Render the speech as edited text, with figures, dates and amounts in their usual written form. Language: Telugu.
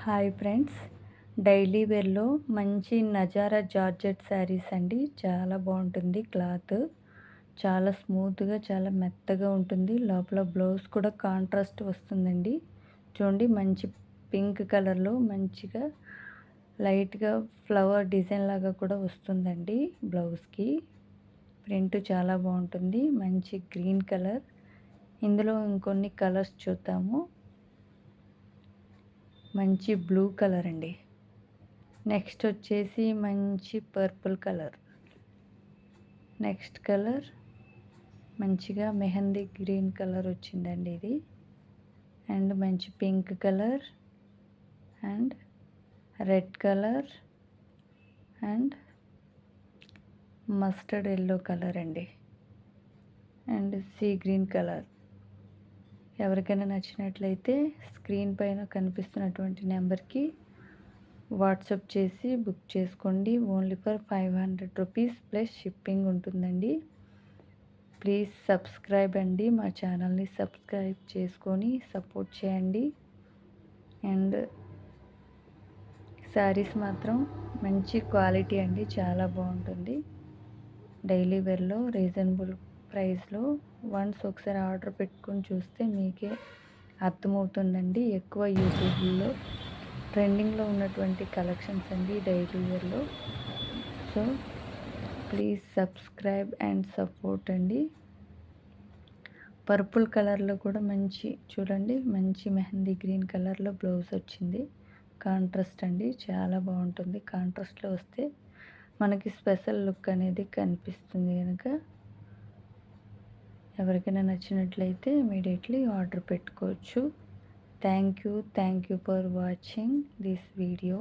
హాయ్ ఫ్రెండ్స్, డైలీ వేర్‌లో మంచి నజారా జార్జెట్ శారీస్ అండి. చాలా బాగుంటుంది క్లాత్. చాలా స్మూత్‌గా, చాలా మెత్తగా ఉంటుంది. లోపల బ్లౌజ్ కూడా కాంట్రాస్ట్ వస్తుందండి. చూడండి, మంచి పింక్ కలర్‌లో మంచిగా లైట్‌గా ఫ్లవర్ డిజైన్ లాగా కూడా వస్తుందండి బ్లౌజ్‌కి. ప్రింట్ చాలా బాగుంటుంది. మంచి గ్రీన్ కలర్. ఇందులో ఇంకొన్ని కలర్స్ చూద్దాము. మంచి బ్లూ కలర్ అండి. నెక్స్ట్ వచ్చేసి మంచి పర్పుల్ కలర్. నెక్స్ట్ కలర్ మంచిగా మెహందీ గ్రీన్ కలర్ వచ్చిందండి ఇది. అండ్ మంచి pink colour and red colour and mustard yellow colour అండి. And sea green colour. ఎవరికైనా నచ్చినట్లయితే స్క్రీన్ పైన కనిపిస్తున్నటువంటి నెంబర్కి వాట్సాప్ చేసి బుక్ చేసుకోండి. Only for 500 rupees plus shipping ఉంటుందండి. ప్లీజ్ సబ్స్క్రైబ్ అండి. మా ఛానల్ని సబ్స్క్రైబ్ చేసుకొని సపోర్ట్ చేయండి. అండ్ శారీస్ మాత్రం మంచి క్వాలిటీ అండి, చాలా బాగుంటుంది. డైలీ వేర్లో రీజనబుల్ ప్రైస్లో వన్స్ ఒకసారి ఆర్డర్ పెట్టుకొని చూస్తే మీకే అర్థమవుతుందండి. ఎక్కువ యూట్యూబ్లో ట్రెండింగ్లో ఉన్నటువంటి కలెక్షన్స్ అండి డైలీ వేర్లో. So please subscribe and support అండి. పర్పుల్ కలర్లో కూడా మంచి చూడండి, మంచి మెహందీ గ్రీన్ కలర్లో బ్లౌజ్ వచ్చింది. కాంట్రాస్ట్ అండి, చాలా బాగుంటుంది. కాంట్రాస్ట్లో వస్తే మనకి స్పెషల్ లుక్ అనేది కనిపిస్తుంది. కనుక ఎవరికైనా నచ్చినట్లయితే ఇమీడియట్లీ ఆర్డర్ పెట్టుకోవచ్చు. Thank you for watching this video.